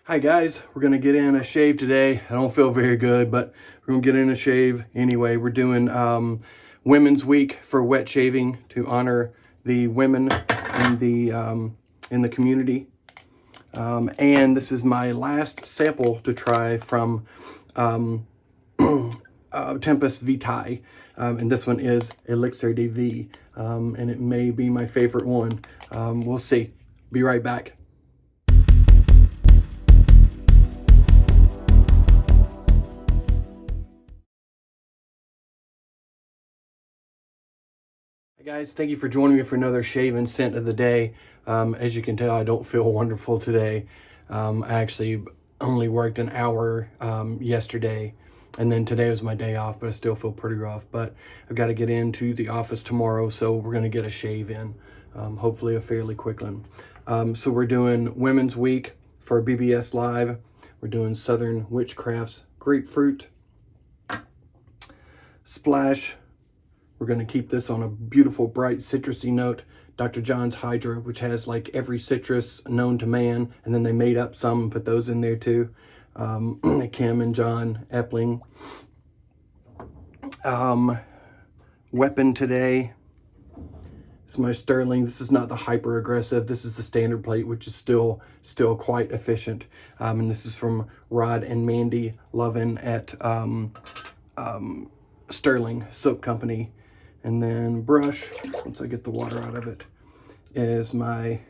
Hi guys, we're gonna get in a shave today. I don't feel very good, but we're gonna get in a shave anyway. We're doing Women's Week for wet shaving to honor the women in the community. And this is my last sample to try from Tempest Vitae, and this one is Elixir de Vie, and it may be my favorite one. We'll see. Be right back. Hey guys, thank you for joining me for another shave and scent of the day. As you can tell, I don't feel wonderful today. I actually only worked an hour yesterday, and then today was my day off, but I still feel pretty rough. But I've got to get into the office tomorrow, so we're going to get a shave in, hopefully a fairly quick one. So we're doing Women's Week for BBS Live. We're doing Southern Witchcrafts Grapefruit Splash. We're going to keep this on a beautiful, bright, citrusy note. Dr. John's Hydra, which has like every citrus known to man, and then they made up some and put those in there too. Kim and John Epling. Weapon today is my Stirling. This is not the hyper aggressive. This is the standard plate, which is still quite efficient. And this is from Rod and Mandy Lovin at Stirling Soap Company. And then brush, once I get the water out of it, is my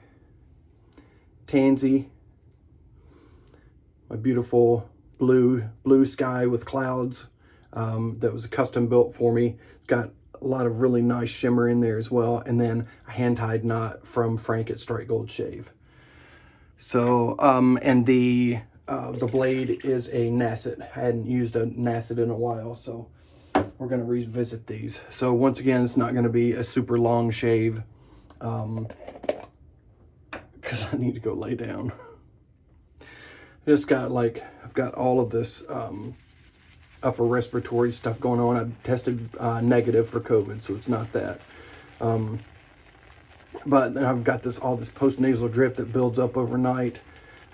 Tansy, my beautiful blue sky with clouds that was custom built for me. It's got a lot of really nice shimmer in there as well. And then a hand-tied knot from Frank at Strike Gold Shave. So, and the blade is a Nasset. I hadn't used a Nasset in a while, so we're going to revisit these. So once again, it's not going to be a super long shave because I need to go lay down. I've got all of this upper respiratory stuff going on. I've tested negative for COVID, so it's not that. But then I've got all this post-nasal drip that builds up overnight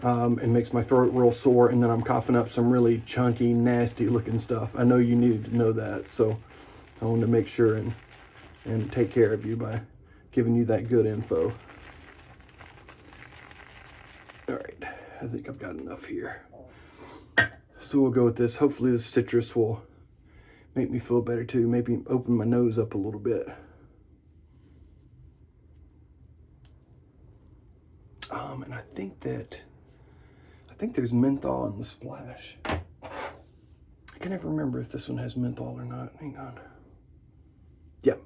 and makes my throat real sore, and then I'm coughing up some really chunky, nasty looking stuff. I know you needed to know that, so I wanted to make sure and take care of you by giving you that good info. All right, I think I've got enough here. So we'll go with this. Hopefully the citrus will make me feel better too. Maybe open my nose up a little bit. And I think there's menthol in the splash. I can never remember if this one has menthol or not. Hang on. Yep,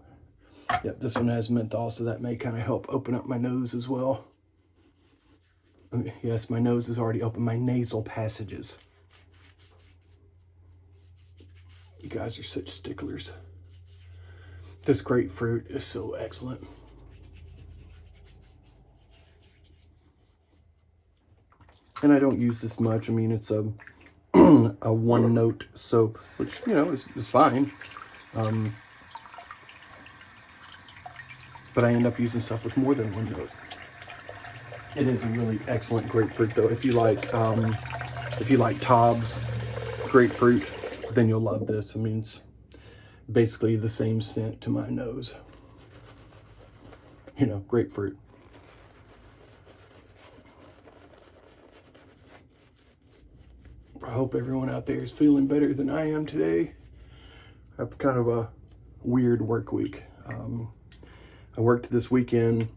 this one has menthol, so that may kind of help open up my nose as well. Yes, my nose is already open, my nasal passages. You guys are such sticklers. This grapefruit is so excellent. And I don't use this much. I mean, it's a one note soap, which, you know, is fine. But I end up using stuff with more than one note. It is a really excellent grapefruit, though. If you like Taub's grapefruit, then you'll love this. I mean, it's basically the same scent to my nose. You know, grapefruit. I hope everyone out there is feeling better than I am today. I have kind of a weird work week. I worked this weekend,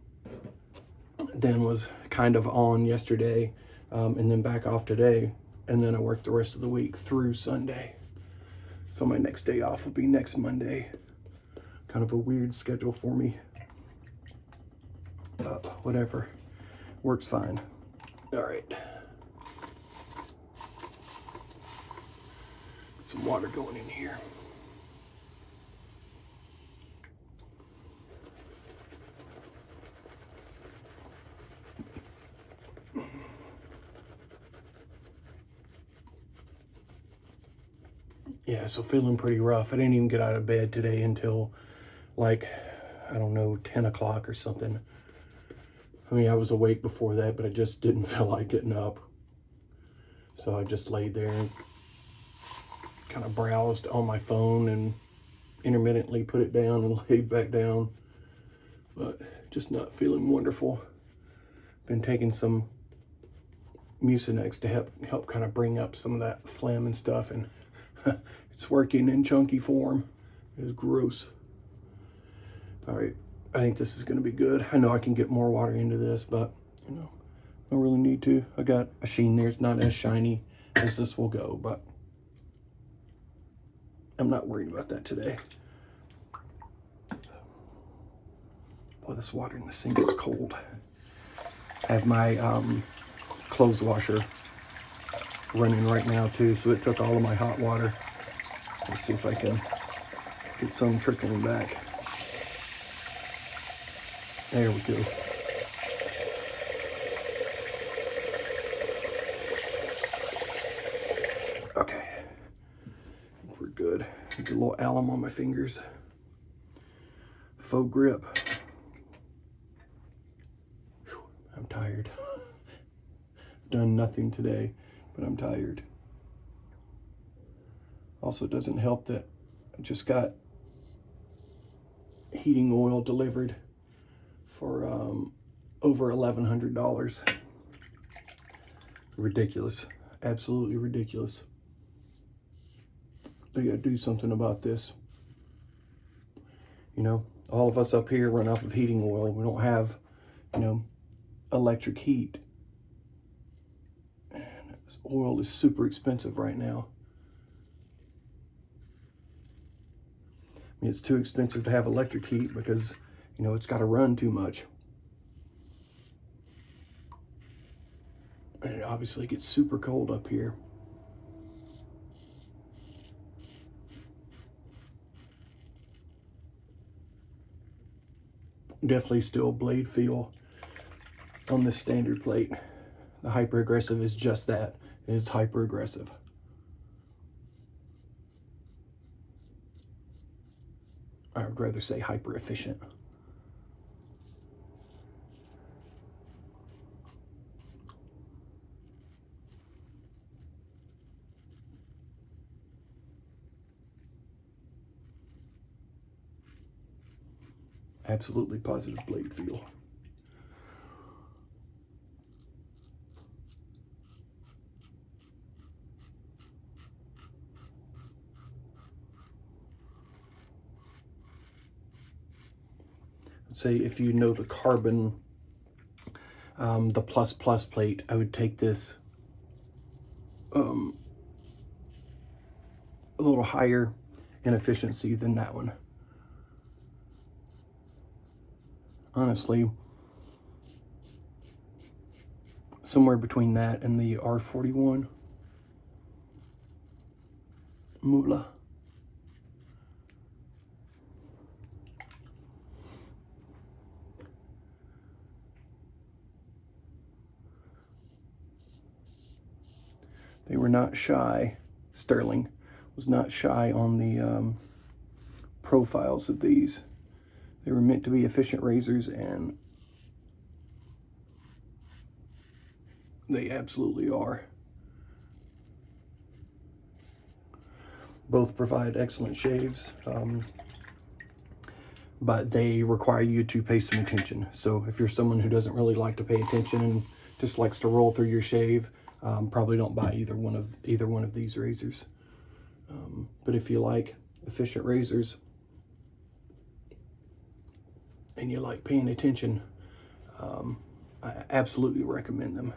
then was kind of on yesterday, and then back off today, and then I worked the rest of the week through Sunday. So my next day off will be next Monday. Kind of a weird schedule for me. Whatever, works fine. All right. Some water going in here. Yeah, so feeling pretty rough. I didn't even get out of bed today until like, I don't know, 10 o'clock or something. I mean, I was awake before that, but I just didn't feel like getting up. So I just laid there and kind of browsed on my phone and intermittently put it down and laid back down, but just not feeling wonderful. Been taking some Mucinex to help kind of bring up some of that phlegm and stuff, and it's working in chunky form. It's gross. All right, I think this is going to be good. I know I can get more water into this, but you know, I don't really need to. I got a sheen there. It's not as shiny as this will go, but I'm not worried about that today. Boy, this water in the sink is cold. I have my clothes washer running right now too, so it took all of my hot water. Let's see if I can get some trickling back. There we go. Okay, we're good. Get a little alum on my fingers. Faux grip. Whew, I'm tired. Done nothing today, but I'm tired. Also, doesn't help that I just got heating oil delivered for over $1,100. Ridiculous. Absolutely ridiculous. They gotta do something about this. You know, all of us up here run off of heating oil. We don't have, you know, electric heat. And this oil is super expensive right now. I mean, it's too expensive to have electric heat because, you know, it's got to run too much. And it obviously gets super cold up here. Definitely still blade feel on this standard plate. The hyper aggressive is just that. It is hyper aggressive. I would rather say hyper efficient. Absolutely positive blade feel. I'd say if you know the carbon, the plus plate, I would take this a little higher in efficiency than that one. Honestly, somewhere between that and the R41 Moolah. They were not shy. Stirling was not shy on the profiles of these. They were meant to be efficient razors, and they absolutely are. Both provide excellent shaves, but they require you to pay some attention. So if you're someone who doesn't really like to pay attention and just likes to roll through your shave, probably don't buy either one of these razors. But if you like efficient razors and you like paying attention, I absolutely recommend them.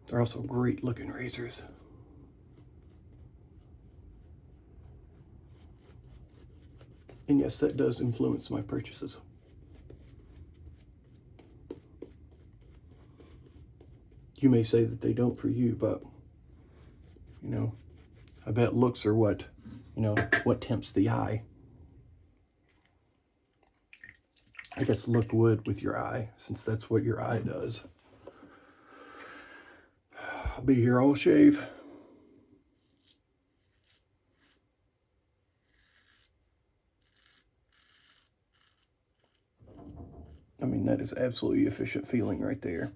They're also great looking razors. And yes, that does influence my purchases. You may say that they don't for you, but, you know, I bet looks are what tempts the eye. I guess look would with your eye, since that's what your eye does. I'll be here all shave. I mean, that is absolutely efficient feeling right there.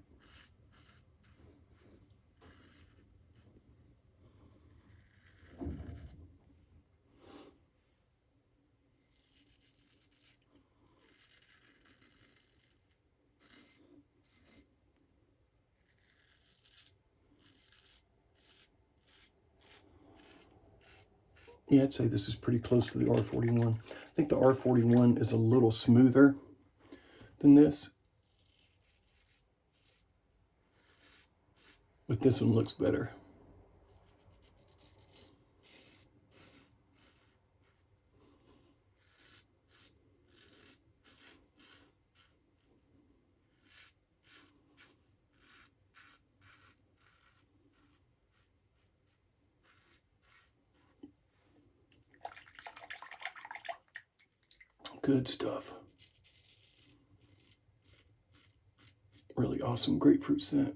Yeah, I'd say this is pretty close to the R41. I think the R41 is a little smoother than this, but this one looks better. Good stuff. Really awesome grapefruit scent.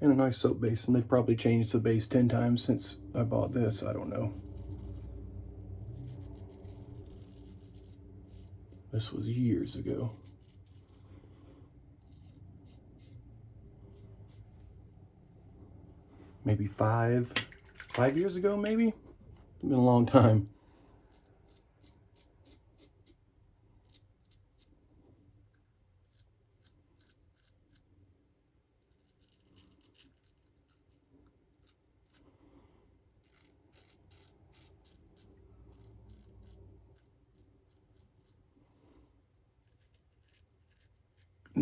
And a nice soap base, and they've probably changed the base 10 times since I bought this. I don't know. This was years ago. Maybe five years ago, maybe? It's been a long time.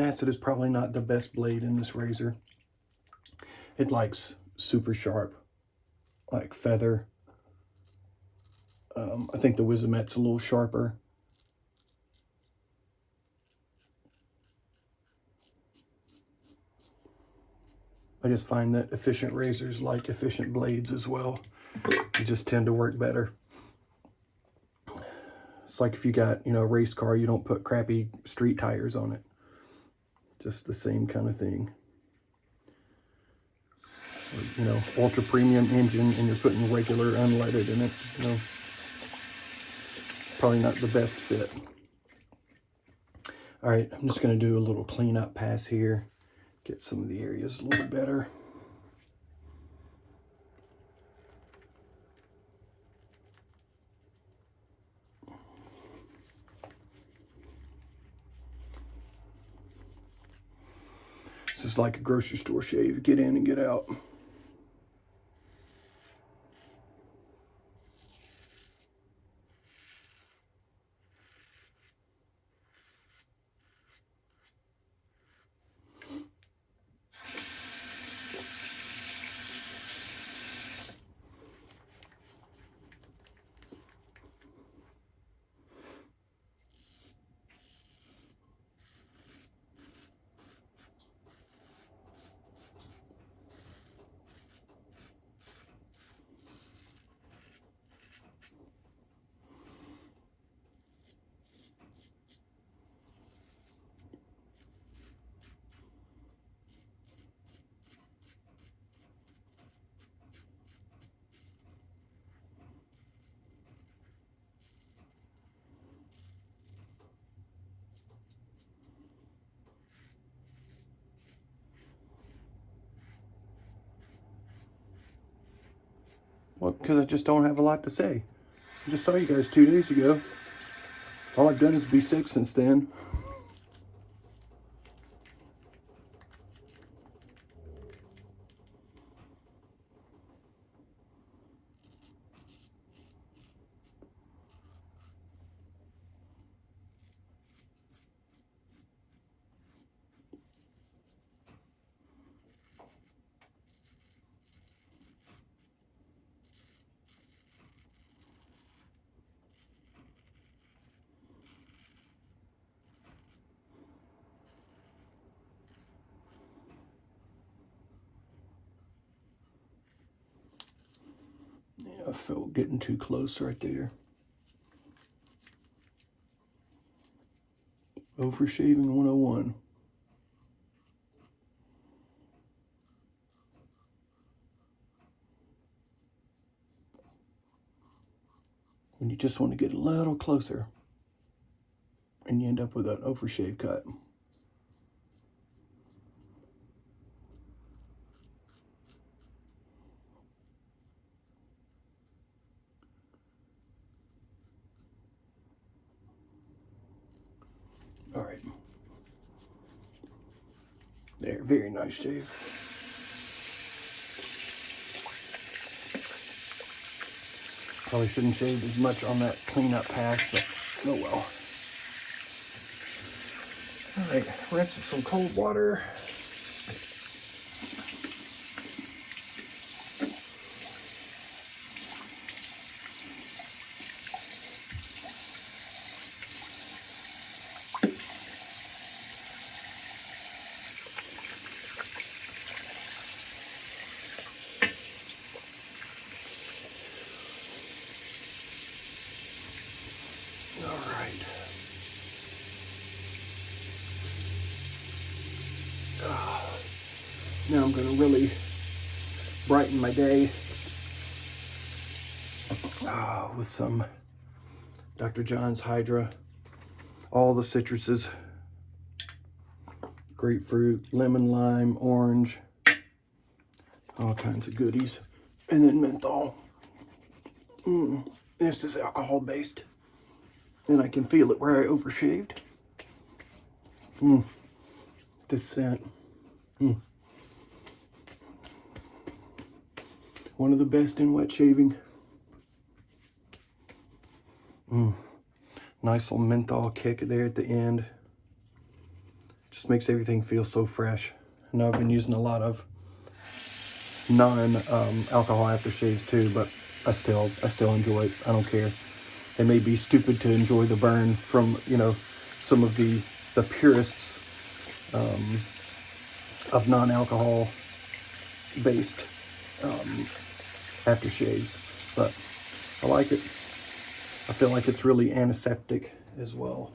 Acid is probably not the best blade in this razor. It likes super sharp, like feather. I think the Wizamet's a little sharper. I just find that efficient razors like efficient blades as well. They just tend to work better. It's like if you got, a race car, you don't put crappy street tires on it. Just the same kind of thing. Or, ultra premium engine and you're putting regular unleaded in it, Probably not the best fit. All right, I'm just gonna do a little cleanup pass here. Get some of the areas a little better. This is like a grocery store shave. Get in and get out. Well, because I just don't have a lot to say. I just saw you guys 2 days ago. All I've done is be sick since then. I felt getting too close right there. Overshaving 101. When you just want to get a little closer and you end up with an overshave cut. All right. There, very nice shave. Probably shouldn't shave as much on that cleanup pass, but oh well. All right, rinse with some cold water. Now I'm going to really brighten my day with some Dr. John's Hydra. All the citruses. Grapefruit, lemon, lime, orange. All kinds of goodies. And then menthol. This is alcohol based. And I can feel it where I overshaved. This scent. One of the best in wet shaving. Nice little menthol kick there at the end. Just makes everything feel so fresh. I know I've been using a lot of non-alcohol aftershaves too, but I still enjoy it. I don't care. It may be stupid to enjoy the burn from, you know, some of the purists of non-alcohol based aftershaves, but I like it. I feel like it's really antiseptic as well.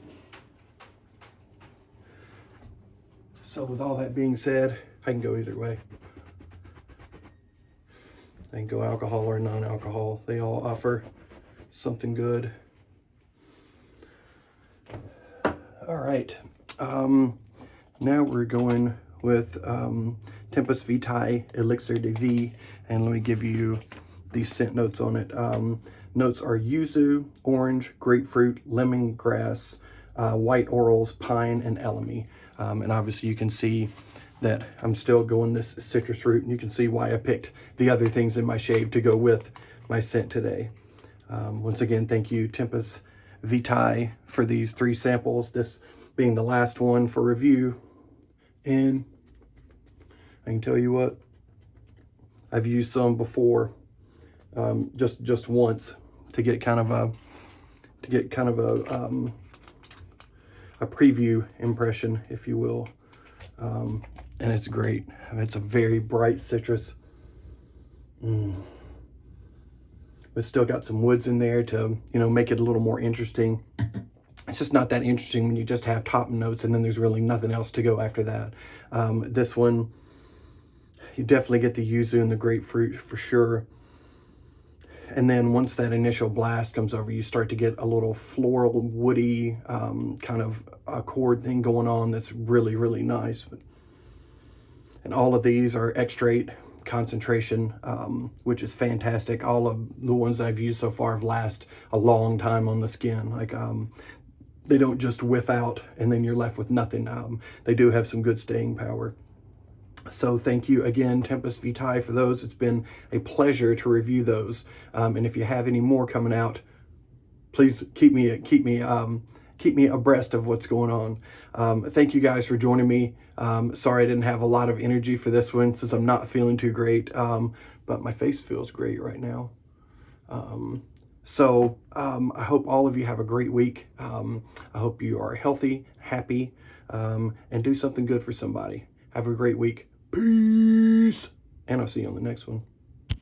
So with all that being said, I can go either way. I can go alcohol or non-alcohol. They all offer something good. All right. Now we're going with Tempus Vitae Elixir de Vie, and let me give you these scent notes on it. Notes are yuzu, orange, grapefruit, lemongrass, white orals, pine, and elemi. And obviously you can see that I'm still going this citrus root, and you can see why I picked the other things in my shave to go with my scent today. Once again, thank you Tempus Vitae for these 3 samples, this being the last one for review. And I can tell you what, I've used some before, just once to get kind of a preview impression, if you will. And it's great. It's a very bright citrus. But still got some woods in there to, you know, make it a little more interesting. It's just not that interesting when you just have top notes and then there's really nothing else to go after that. This one, you definitely get the yuzu and the grapefruit for sure. And then once that initial blast comes over, you start to get a little floral, woody kind of accord thing going on that's really, really nice. And all of these are extrait concentration, which is fantastic. All of the ones that I've used so far have lasted a long time on the skin. Like they don't just whiff out and then you're left with nothing. They do have some good staying power. So thank you again, Tempus Vitae, for those. It's been a pleasure to review those. And if you have any more coming out, please keep me abreast of what's going on. Thank you guys for joining me. Sorry I didn't have a lot of energy for this one since I'm not feeling too great, but my face feels great right now. I hope all of you have a great week. I hope you are healthy, happy, and do something good for somebody. Have a great week. Peace. And I'll see you on the next one.